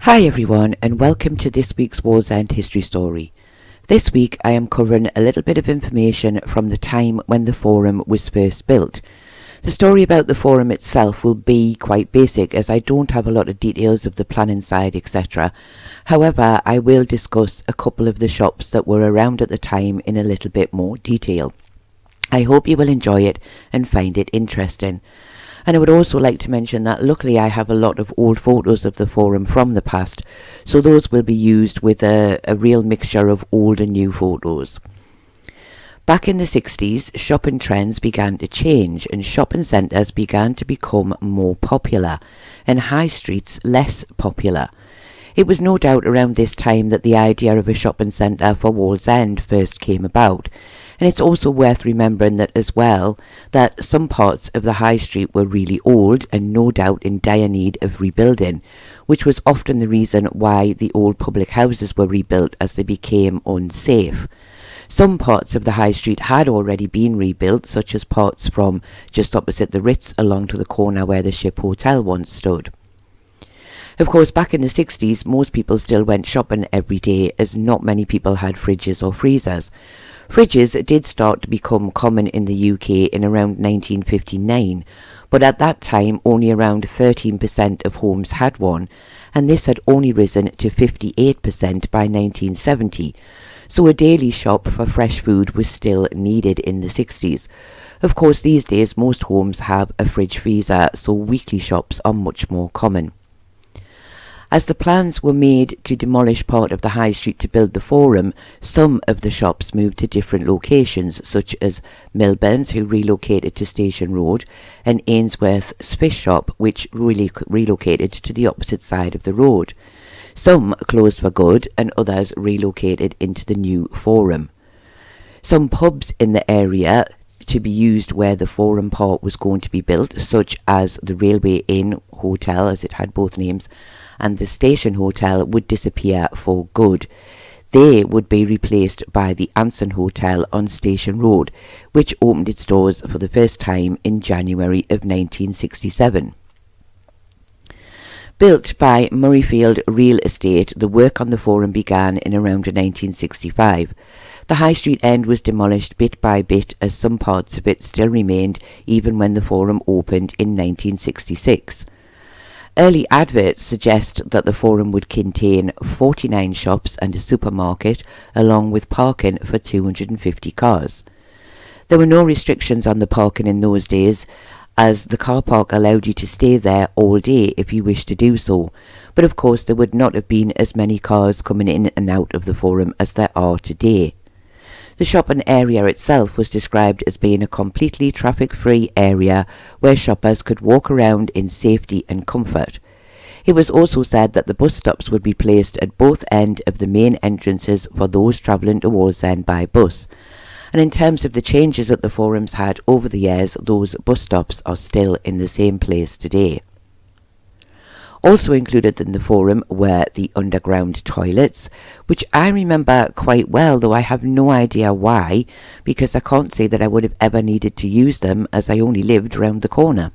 Hi everyone, and welcome to this week's Wallsend history story. This week I am covering a little bit of information from the time when the forum was first built. The story about the forum itself will be quite basic, as I don't have a lot of details of the planning side, etc. However, I will discuss a couple of the shops that were around at the time in a little bit more detail. I hope you will enjoy it and find it interesting. And I would also like to mention that luckily I have a lot of old photos of the forum from the past, so those will be used with a real mixture of old and new photos. Back in the 60s, shopping trends began to change and shopping centres began to become more popular and high streets less popular. It was no doubt around this time that the idea of a shopping centre for Wallsend first came about. And it's also worth remembering that as well, that some parts of the high street were really old and no doubt in dire need of rebuilding, which was often the reason why the old public houses were rebuilt, as they became unsafe. Some parts of the high street had already been rebuilt, such as parts from just opposite the Ritz along to the corner where the Ship Hotel once stood. Of course, back in the 60s, most people still went shopping every day, as not many people had fridges or freezers. Fridges did start to become common in the UK in around 1959, but at that time only around 13% of homes had one, and this had only risen to 58% by 1970, so a daily shop for fresh food was still needed in the 60s. Of course, these days most homes have a fridge freezer, so weekly shops are much more common. As the plans were made to demolish part of the high street to build the forum, some of the shops moved to different locations, such as Milburn's, who relocated to Station Road, and Ainsworth's fish shop, which relocated to the opposite side of the road. Some closed for good and others relocated into the new forum. Some pubs in the area to be used where the forum part was going to be built, such as the Railway Inn Hotel, as it had both names, and the Station Hotel, would disappear for good. They would be replaced by the Anson Hotel on Station Road, which opened its doors for the first time in January of 1967. Built by Murrayfield Real Estate, the work on the forum began in around 1965. The High Street end was demolished bit by bit, as some parts of it still remained even when the forum opened in 1966. Early adverts suggest that the forum would contain 49 shops and a supermarket, along with parking for 250 cars. There were no restrictions on the parking in those days, as the car park allowed you to stay there all day if you wished to do so, but of course there would not have been as many cars coming in and out of the forum as there are today. The shopping area itself was described as being a completely traffic-free area where shoppers could walk around in safety and comfort. It was also said that the bus stops would be placed at both ends of the main entrances for those travelling to Wallsend by bus. And in terms of the changes that the forums had over the years, those bus stops are still in the same place today. Also included in the forum were the underground toilets, which I remember quite well, though I have no idea why, because I can't say that I would have ever needed to use them, as I only lived round the corner.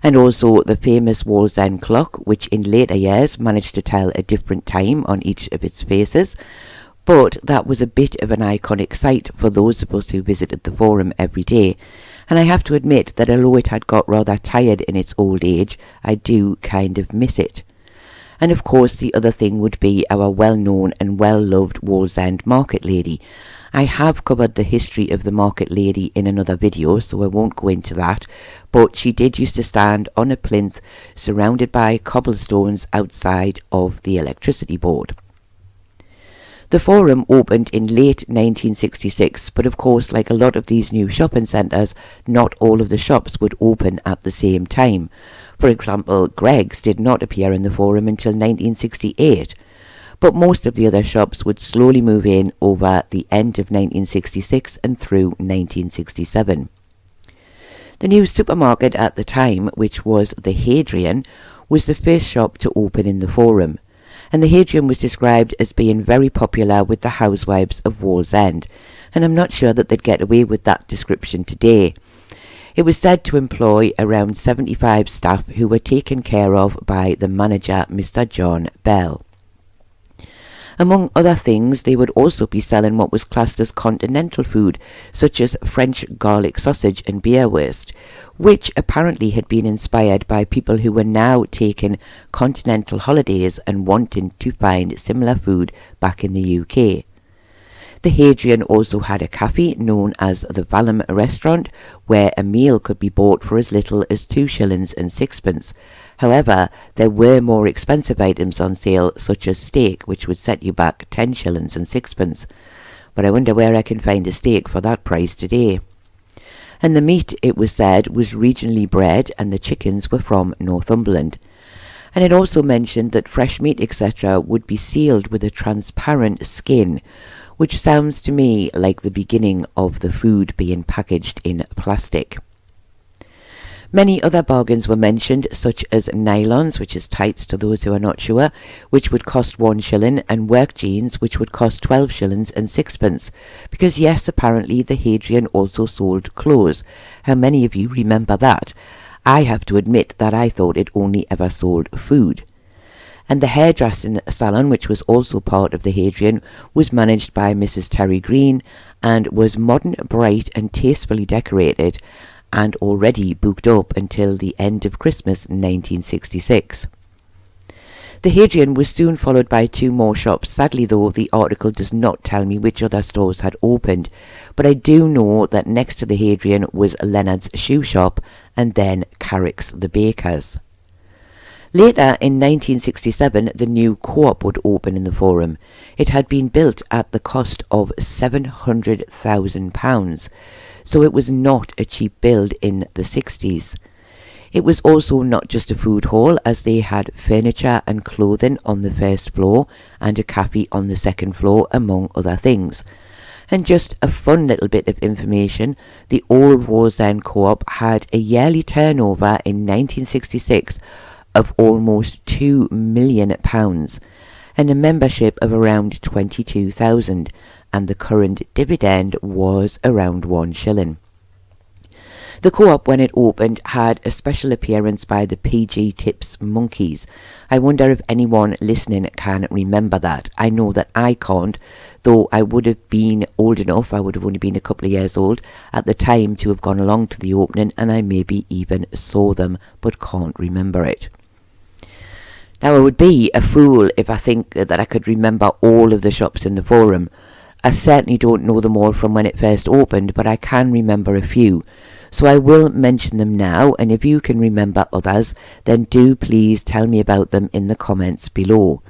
And also the famous Wallsend clock, which in later years managed to tell a different time on each of its faces, but that was a bit of an iconic sight for those of us who visited the forum every day, and I have to admit that although it had got rather tired in its old age, I do kind of miss it. And of course the other thing would be our well-known and well-loved Wallsend Market Lady. I have covered the history of the Market Lady in another video, so I won't go into that, but she did used to stand on a plinth surrounded by cobblestones outside of the electricity board. The forum opened in late 1966, but of course, like a lot of these new shopping centres, not all of the shops would open at the same time. For example, Greggs did not appear in the forum until 1968, but most of the other shops would slowly move in over the end of 1966 and through 1967. The new supermarket at the time, which was the Hadrian, was the first shop to open in the forum, and the Hadrian was described as being very popular with the housewives of Wallsend, and I'm not sure that they'd get away with that description today. It was said to employ around 75 staff who were taken care of by the manager, Mr. John Bell. Among other things, they would also be selling what was classed as continental food, such as French garlic sausage and beerwurst, which apparently had been inspired by people who were now taking continental holidays and wanting to find similar food back in the UK. The Hadrian also had a cafe known as the Valham Restaurant, where a meal could be bought for as little as 2 shillings and sixpence. However, there were more expensive items on sale, such as steak, which would set you back 10 shillings and sixpence. But I wonder where I can find a steak for that price today. And the meat, it was said, was regionally bred, and the chickens were from Northumberland. And it also mentioned that fresh meat, etc., would be sealed with a transparent skin, which sounds to me like the beginning of the food being packaged in plastic. Many other bargains were mentioned, such as nylons, which is tights to those who are not sure, which would cost 1 shilling, and work jeans, which would cost 12 shillings and sixpence. Because yes, apparently the Hadrian also sold clothes. How many of you remember that? I have to admit that I thought it only ever sold food. And the hairdressing salon, which was also part of the Hadrian, was managed by Mrs. Terry Green and was modern, bright and tastefully decorated, and already booked up until the end of Christmas 1966. The Hadrian was soon followed by 2 more shops. Sadly though, the article does not tell me which other stores had opened, but I do know that next to the Hadrian was Leonard's Shoe Shop and then Carrick's the Bakers. Later, in 1967, the new co-op would open in the Forum. It had been built at the cost of £700,000, so it was not a cheap build in the 60s. It was also not just a food hall, as they had furniture and clothing on the first floor and a cafe on the second floor, among other things. And just a fun little bit of information, the old Wallsend co-op had a yearly turnover in 1966 of almost £2 million and a membership of around 22,000, and the current dividend was around 1 shilling. The co-op, when it opened, had a special appearance by the PG Tips Monkeys. I wonder if anyone listening can remember that. I know that I can't, though I would have been old enough, I would have only been a couple of years old at the time to have gone along to the opening, and I maybe even saw them, but can't remember it. Now, I would be a fool if I think that I could remember all of the shops in the Forum. I certainly don't know them all from when it first opened, but I can remember a few. So I will mention them now, and if you can remember others, then do please tell me about them in the comments below.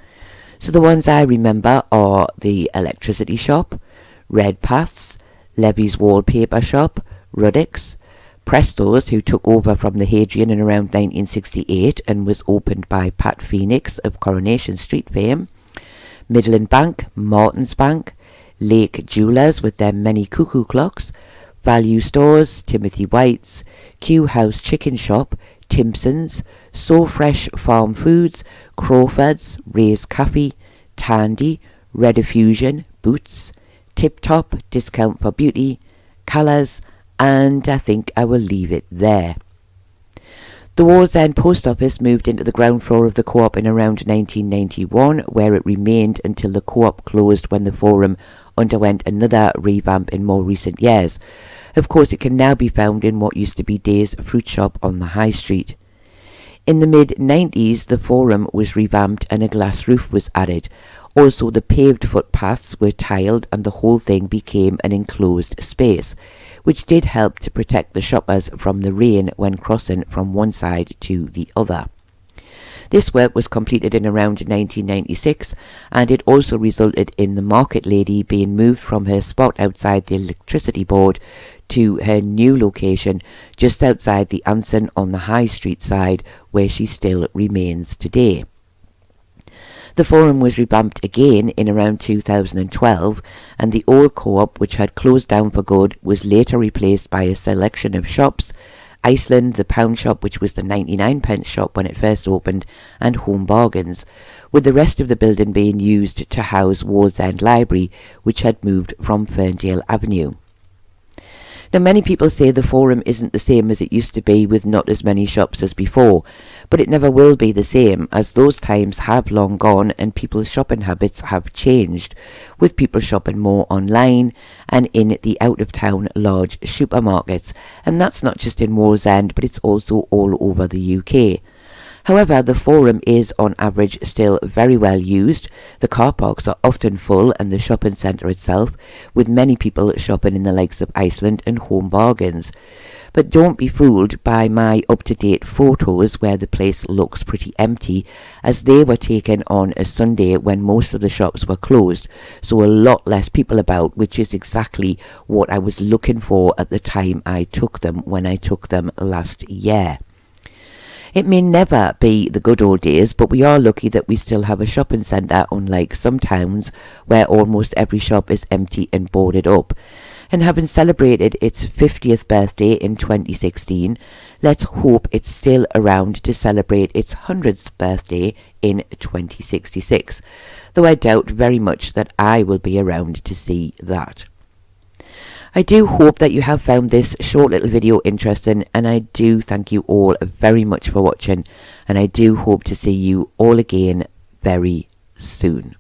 So the ones I remember are the Electricity Shop, Redpath's, Levy's Wallpaper Shop, Ruddick's, Presto's, who took over from the Hadrian in around 1968 and was opened by Pat Phoenix of Coronation Street fame, Midland Bank, Martin's Bank, Lake Jewellers with their many cuckoo clocks, Value Stores, Timothy White's, Q House Chicken Shop, Timpson's, So Fresh Farm Foods, Crawford's, Ray's Cafe, Tandy, Rediffusion, Boots, Tip Top, Discount for Beauty, Callers, and I think I will leave it there. The Wallsend Post Office moved into the ground floor of the co-op in around 1991, where it remained until the co-op closed when the Forum underwent another revamp in more recent years. Of course, it can now be found in what used to be Day's Fruit Shop on the High Street. In the mid-90s, the Forum was revamped and a glass roof was added. Also, the paved footpaths were tiled and the whole thing became an enclosed space, which did help to protect the shoppers from the rain when crossing from one side to the other. This work was completed in around 1996, and it also resulted in the market lady being moved from her spot outside the electricity board to her new location just outside the Anson on the High Street side, where she still remains today. The Forum was revamped again in around 2012, and the old co-op, which had closed down for good, was later replaced by a selection of shops: Iceland, the Pound Shop, which was the 99p shop when it first opened, and Home Bargains, with the rest of the building being used to house Wallsend Library, which had moved from Ferndale Avenue. Now, many people say the Forum isn't the same as it used to be, with not as many shops as before, but it never will be the same, as those times have long gone and people's shopping habits have changed, with people shopping more online and in the out-of-town large supermarkets, and that's not just in Wallsend, but it's also all over the UK. However, the Forum is on average still very well used. The car parks are often full, and the shopping centre itself, with many people shopping in the likes of Iceland and Home Bargains. But don't be fooled by my up-to-date photos where the place looks pretty empty, as they were taken on a Sunday when most of the shops were closed, so a lot less people about, which is exactly what I was looking for at the time I took them, when I took them last year. It may never be the good old days, but we are lucky that we still have a shopping centre, unlike some towns where almost every shop is empty and boarded up. And having celebrated its 50th birthday in 2016, let's hope it's still around to celebrate its 100th birthday in 2066, though I doubt very much that I will be around to see that. I do hope that you have found this short little video interesting, and I do thank you all very much for watching, and I do hope to see you all again very soon.